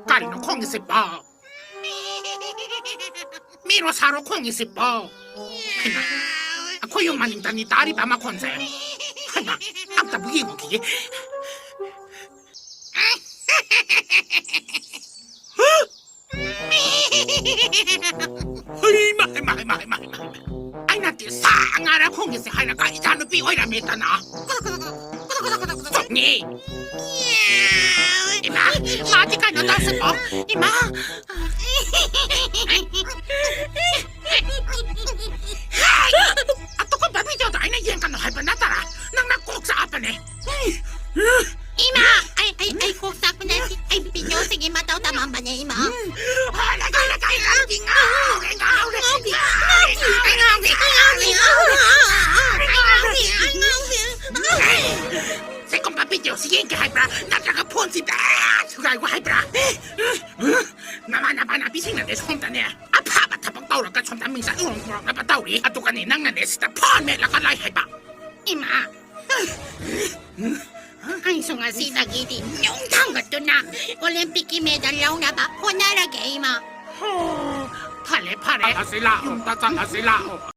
까리는 콩이 있어 봐. 미로 사로 콩이 있어 봐. 하나, 고용만 인다니 다리 바마 콘세. 하나, 아무다 무기고기. 마이. ai na ti sa ngara kong se hai na ka ita no pi oi la meta na ni ima ma ti ka no ta se po ima ato ko ba bi jo dai na yen ka no hai pa na ta ra nang na kok sa apa ne Ima, ay kuksak na si ay pinyo sige mataw tamang ba niya ima? Sẽ không bắt video si yên cái hai bra, nát ra cái phone si bra, sugai của hai bra. Nama na bising na des không ta nè, apa bắt thằng tao là cái chom ta mình sa uong uong na bắt tao đi, atu cái này năng na des ta phone mẹ là cái lai hai bra. Ima. Ay sunga si Nagiti, yung tangat to na. Olympic medal lang na ba? Honara game. Pare, asila, ta ta asila.